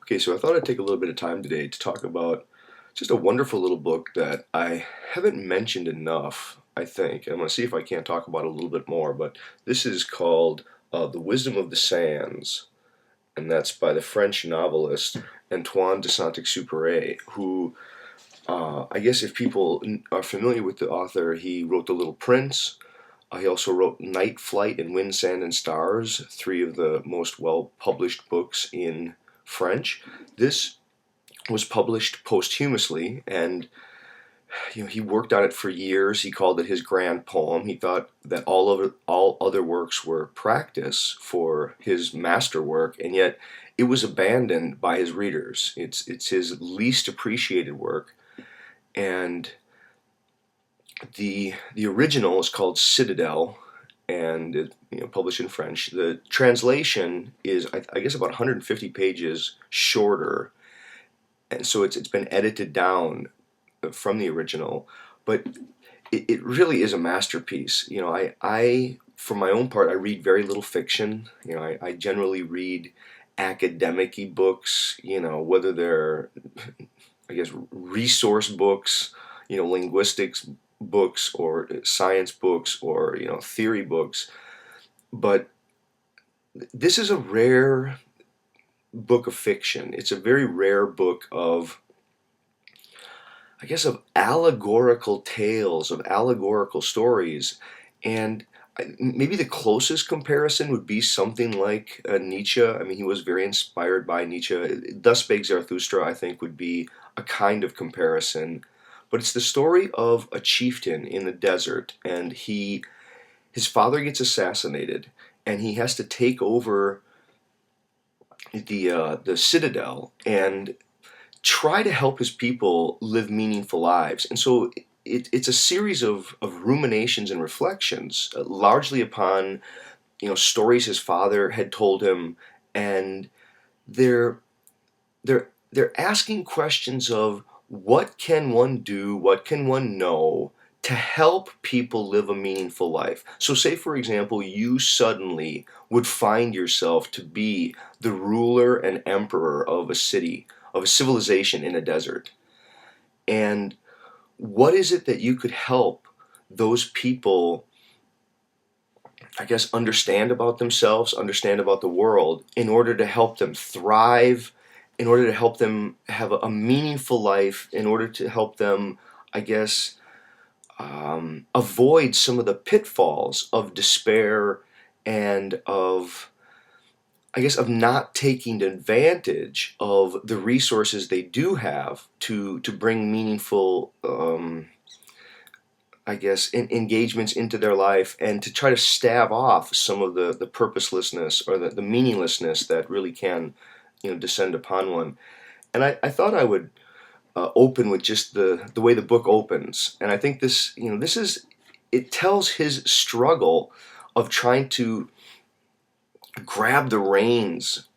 Okay, so I thought I'd take a little bit of time today to talk about just a wonderful little book that I haven't mentioned enough, I think. I'm going to see if I can't talk about it a little bit more, but this is called The Wisdom of the Sands, and that's by the French novelist Antoine de Saint-Exupery, who, I guess if people are familiar with the author, he wrote The Little Prince. He also wrote Night Flight and Wind, Sand, and Stars, three of the most well-published books in French. This was published posthumously, and he worked on it for years. He called it his grand poem. He thought that all other works were practice for his masterwork, and yet it was abandoned by his readers. It's his least appreciated work, and the original is called Citadel, and published in French. The translation is, I guess, about 150 pages shorter, and so it's been edited down from the original, but it really is a masterpiece. I for my own part, I read very little fiction. I generally read academic-y books, whether they're, I guess, resource books, linguistics books or science books or, theory books. But this is a rare book of fiction. It's a very rare book of, I guess, of allegorical tales, of allegorical stories. And maybe the closest comparison would be something like Nietzsche. I mean, he was very inspired by Nietzsche. Thus Spake Zarathustra, I think, would be a kind of comparison. But it's the story of a chieftain in the desert, and his father gets assassinated, and he has to take over the citadel and try to help his people live meaningful lives. And so it's a series of ruminations and reflections, largely upon stories his father had told him, and they're asking questions of what can one do, what can one know to help people live a meaningful life. So say, for example, you suddenly would find yourself to be the ruler and emperor of a city, of a civilization in a desert. And what is it that you could help those people, I guess, understand about themselves, understand about the world, in order to help them thrive, in order to help them have a meaningful life, in order to help them, I guess, avoid some of the pitfalls of despair and of, I guess, of not taking advantage of the resources they do have to bring meaningful, I guess, engagements into their life, and to try to stave off some of the purposelessness or the meaninglessness that really can, descend upon one. And I thought I would open with just the way the book opens, and I think it tells his struggle of trying to grab the reins,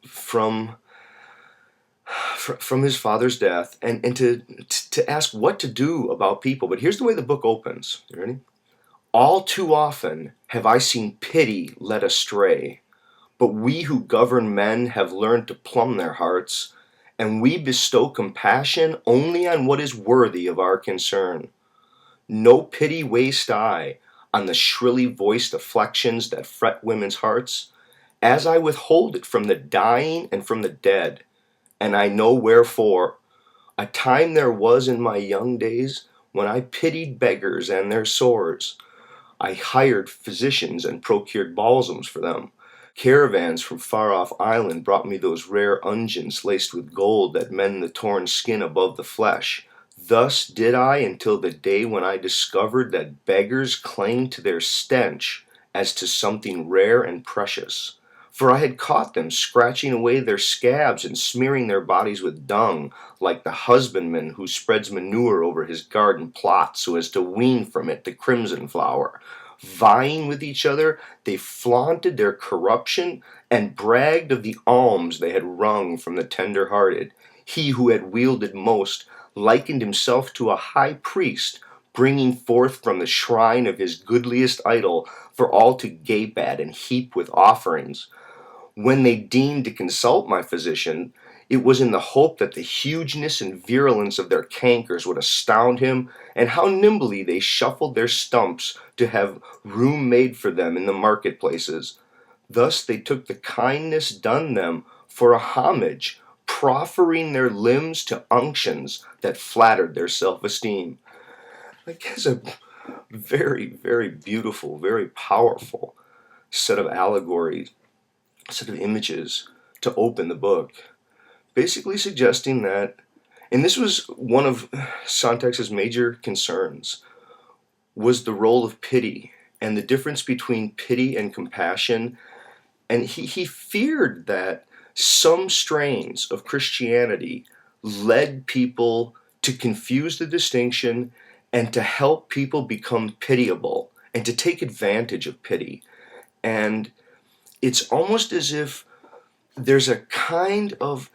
from his father's death, and to ask what to do about people. But here's the way the book opens. You ready? All too often have I seen pity led astray, but we who govern men have learned to plumb their hearts, and we bestow compassion only on what is worthy of our concern. No pity waste I on the shrilly voiced afflictions that fret women's hearts, as I withhold it from the dying and from the dead. And I know wherefore. A time there was in my young days when I pitied beggars and their sores. I hired physicians and procured balsams for them. Caravans from far-off island brought me those rare unguents laced with gold that mend the torn skin above the flesh. Thus did I until the day when I discovered that beggars claimed to their stench as to something rare and precious. For I had caught them scratching away their scabs and smearing their bodies with dung, like the husbandman who spreads manure over his garden plot so as to wean from it the crimson flower. Vying with each other, they flaunted their corruption and bragged of the alms they had wrung from the tender-hearted. He who had wielded most likened himself to a high priest, bringing forth from the shrine of his goodliest idol for all to gape at and heap with offerings. When they deigned to consult my physician, it was in the hope that the hugeness and virulence of their cankers would astound him, and how nimbly they shuffled their stumps to have room made for them in the marketplaces. Thus they took the kindness done them for a homage, proffering their limbs to unctions that flattered their self-esteem. Like, it's a very, very beautiful, very powerful set of allegories, set of images to open the book, basically suggesting that, and this was one of Sontag's major concerns, was the role of pity and the difference between pity and compassion. And he feared that some strains of Christianity led people to confuse the distinction and to help people become pitiable and to take advantage of pity. And it's almost as if there's a kind of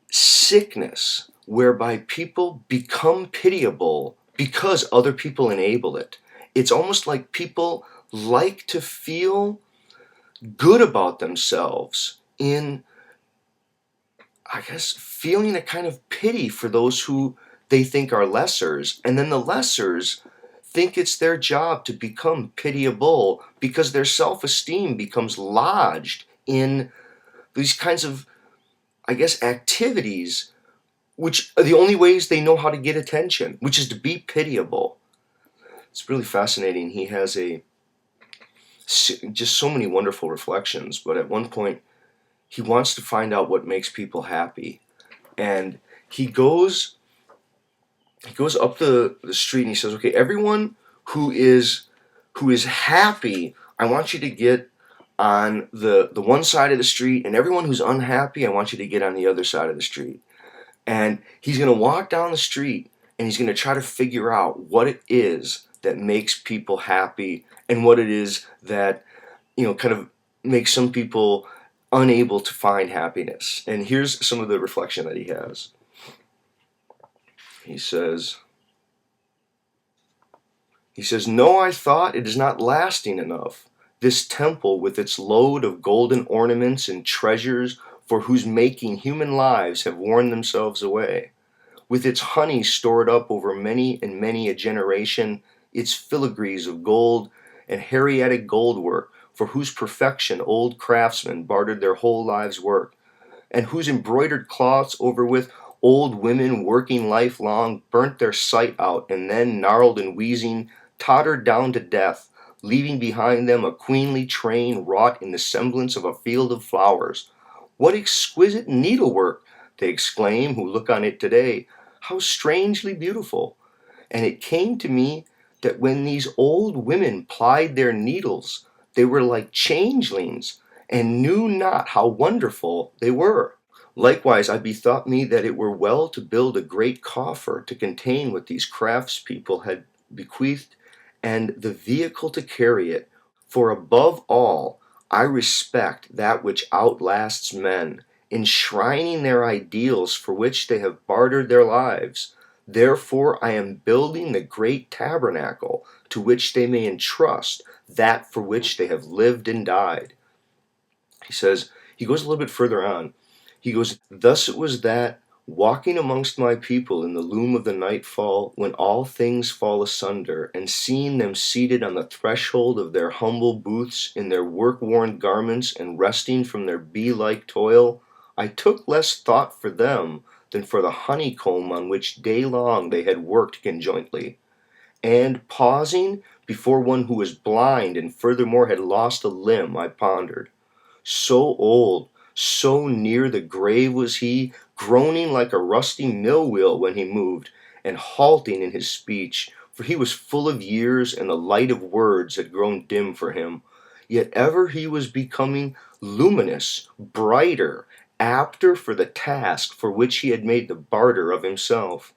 sickness whereby people become pitiable because other people enable it. It's almost like people like to feel good about themselves in, I guess, feeling a kind of pity for those who they think are lessers, and then the lessers think it's their job to become pitiable because their self-esteem becomes lodged in these kinds of, I guess, activities which are the only ways they know how to get attention, which is to be pitiable. It's really fascinating. He has just so many wonderful reflections, but at one point he wants to find out what makes people happy, and he goes up the street and he says, okay, everyone who is happy, I want you to get on the one side of the street, and everyone who's unhappy, I want you to get on the other side of the street. And he's going to walk down the street and he's going to try to figure out what it is that makes people happy and what it is that, kind of makes some people unable to find happiness. And here's some of the reflection that he has. He says, "No, I thought, it is not lasting enough. This temple with its load of golden ornaments and treasures for whose making human lives have worn themselves away, with its honey stored up over many and many a generation, its filigrees of gold and Heriatic goldwork, for whose perfection old craftsmen bartered their whole lives' work, and whose embroidered cloths overwith old women working lifelong burnt their sight out, and then, gnarled and wheezing, tottered down to death, leaving behind them a queenly train wrought in the semblance of a field of flowers. What exquisite needlework!" they exclaim who look on it today. "How strangely beautiful!" And it came to me that when these old women plied their needles, they were like changelings, and knew not how wonderful they were. Likewise, I bethought me that it were well to build a great coffer to contain what these craftspeople had bequeathed, and the vehicle to carry it. For above all, I respect that which outlasts men, enshrining their ideals for which they have bartered their lives. Therefore I am building the great tabernacle to which they may entrust that for which they have lived and died. He goes a little bit further on. He goes, "Thus it was that, walking amongst my people in the loom of the nightfall, when all things fall asunder, and seeing them seated on the threshold of their humble booths in their work-worn garments and resting from their bee-like toil, I took less thought for them than for the honeycomb on which daylong they had worked conjointly. And, pausing before one who was blind and furthermore had lost a limb, I pondered. So old, so near the grave was he, groaning like a rusty mill wheel when he moved, and halting in his speech, for he was full of years, and the light of words had grown dim for him. Yet ever he was becoming luminous, brighter, apter for the task for which he had made the barter of himself.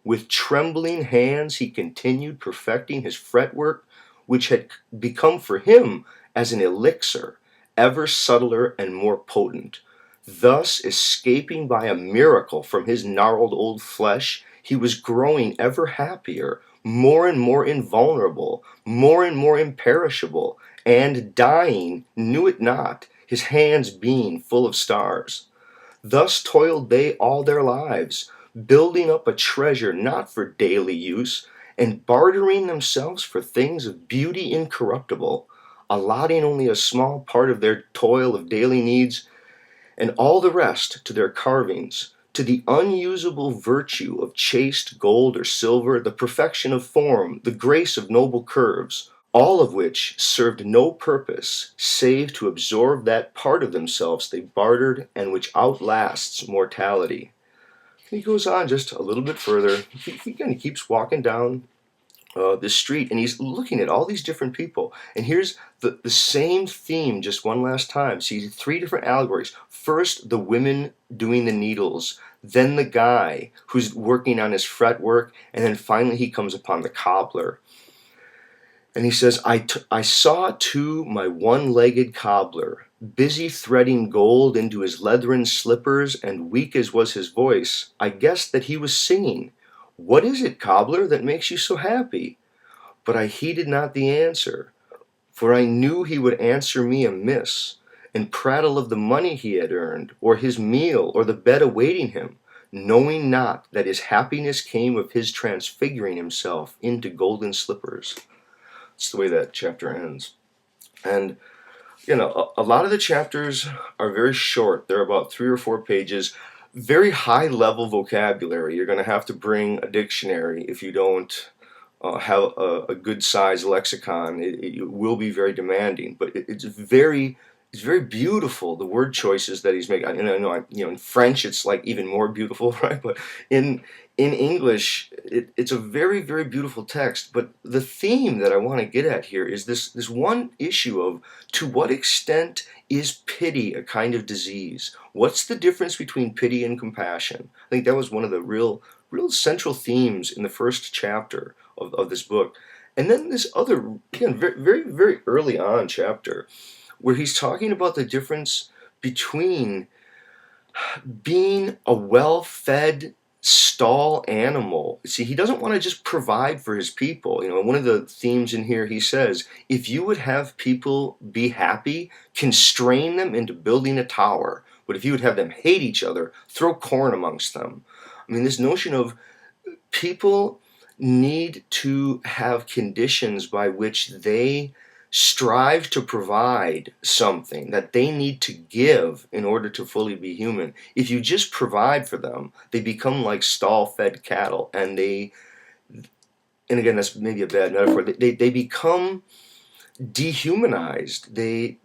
With trembling hands he continued perfecting his fretwork, which had become for him as an elixir, ever subtler and more potent. Thus, escaping by a miracle from his gnarled old flesh, he was growing ever happier, more and more invulnerable, more and more imperishable, and dying, knew it not, his hands being full of stars. Thus toiled they all their lives, building up a treasure not for daily use, and bartering themselves for things of beauty incorruptible, allotting only a small part of their toil of daily needs, and all the rest to their carvings, to the unusable virtue of chaste gold or silver, the perfection of form, the grace of noble curves, all of which served no purpose save to absorb that part of themselves they bartered and which outlasts mortality. And he goes on just a little bit further. He kind of keeps walking down this street, and he's looking at all these different people. And here's the same theme just one last time. See, three different allegories. First, the women doing the needles, then the guy who's working on his fretwork, and then finally he comes upon the cobbler. And he says, I saw too my one-legged cobbler, busy threading gold into his leathern slippers, and weak as was his voice, I guessed that he was singing. What is it, cobbler, that makes you so happy? But I heeded not the answer, for I knew he would answer me amiss, and prattle of the money he had earned, or his meal, or the bed awaiting him, knowing not that his happiness came of his transfiguring himself into golden slippers. That's the way that chapter ends. And, a lot of the chapters are very short. They're about 3 or 4 pages. Very high level vocabulary. You're going to have to bring a dictionary if you don't have a good sized lexicon. It will be very demanding, but it's very beautiful, the word choices that he's making. And I know, in French it's like even more beautiful, right? But in English, it's a very, very beautiful text. But the theme that I want to get at here is this one issue of, to what extent is pity a kind of disease? What's the difference between pity and compassion? I think that was one of the real central themes in the first chapter of this book. And then this other, again, very, very, very early on chapter, where he's talking about the difference between being a well-fed stall animal. See, he doesn't want to just provide for his people. One of the themes in here, he says, if you would have people be happy, constrain them into building a tower. But if you would have them hate each other, throw corn amongst them. This notion of people need to have conditions by which they strive to provide something that they need to give in order to fully be human. If you just provide for them, they become like stall-fed cattle, and again, that's maybe a bad metaphor, they become dehumanized. They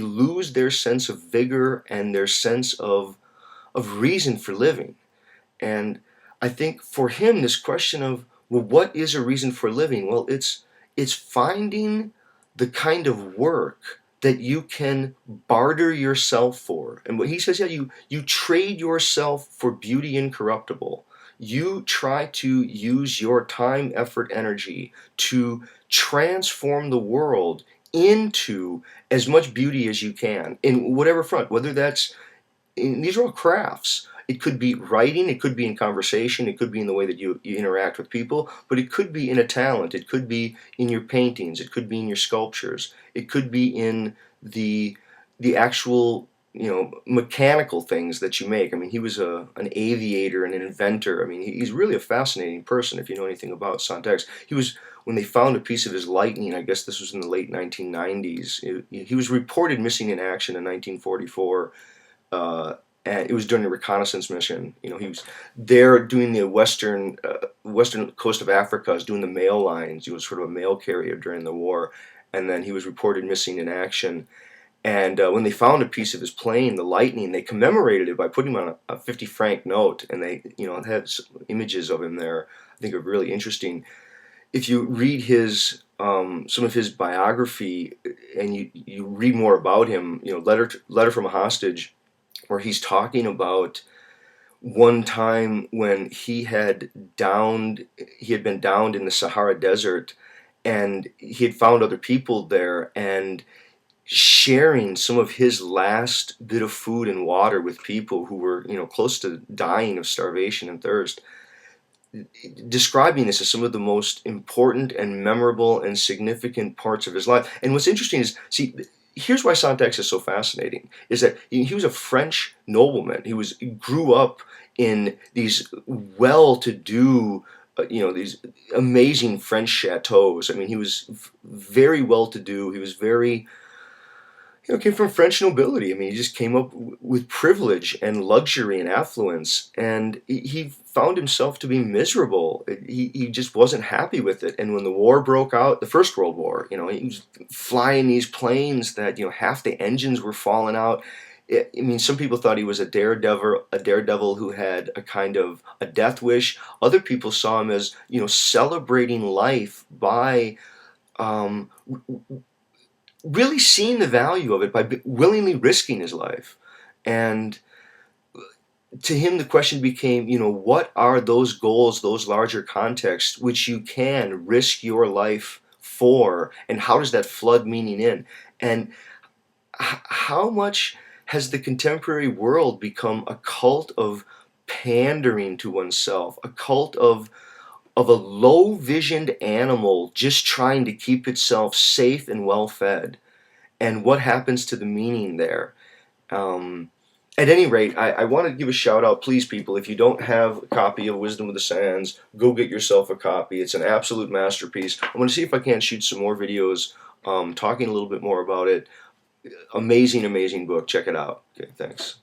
lose their sense of vigor and their sense of reason for living. And I think for him, this question of, well, what is a reason for living? Well, it's finding the kind of work that you can barter yourself for. And what he says, you trade yourself for beauty incorruptible. You try to use your time, effort, energy to transform the world into as much beauty as you can in whatever front, whether that's, these are all crafts. It could be writing, it could be in conversation, it could be in the way that you interact with people, but it could be in a talent, it could be in your paintings, it could be in your sculptures, it could be in the actual, mechanical things that you make. He was an aviator and an inventor. He's really a fascinating person if you know anything about Saint-Exupery. When they found a piece of his lightning, I guess this was in the late 1990s, he was reported missing in action in 1944. And it was during a reconnaissance mission. He was there doing the western coast of Africa, was doing the mail lines. He was sort of a mail carrier during the war, and then he was reported missing in action. And when they found a piece of his plane, the Lightning, they commemorated it by putting him on a 50-franc note, and they, had images of him there. I think are really interesting. If you read his some of his biography, and you read more about him, letter from a hostage, where he's talking about one time when he had been downed in the Sahara desert, and he had found other people there, and sharing some of his last bit of food and water with people who were, close to dying of starvation and thirst, describing this as some of the most important and memorable and significant parts of his life. And what's interesting is, see, here's why Saint-Exupery is so fascinating, is that he was a French nobleman. He grew up in these well-to-do, these amazing French chateaus. I mean, he was very well-to-do. He was very, came from French nobility. I mean, he just came up with privilege and luxury and affluence, and he found himself to be miserable. He just wasn't happy with it. And when the war broke out, the First World War, he was flying these planes that, half the engines were falling out. I mean, some people thought he was a daredevil who had a kind of a death wish. Other people saw him as, celebrating life by really seeing the value of it, by willingly risking his life. And to him, the question became, what are those goals, those larger contexts, which you can risk your life for, and how does that flood meaning in? And how much has the contemporary world become a cult of pandering to oneself, a cult of a low-visioned animal just trying to keep itself safe and well-fed, and what happens to the meaning there? At any rate, I want to give a shout out, please, people. If you don't have a copy of Wisdom of the Sands, go get yourself a copy. It's an absolute masterpiece. I'm going to see if I can shoot some more videos talking a little bit more about it. Amazing, amazing book. Check it out. Okay, thanks.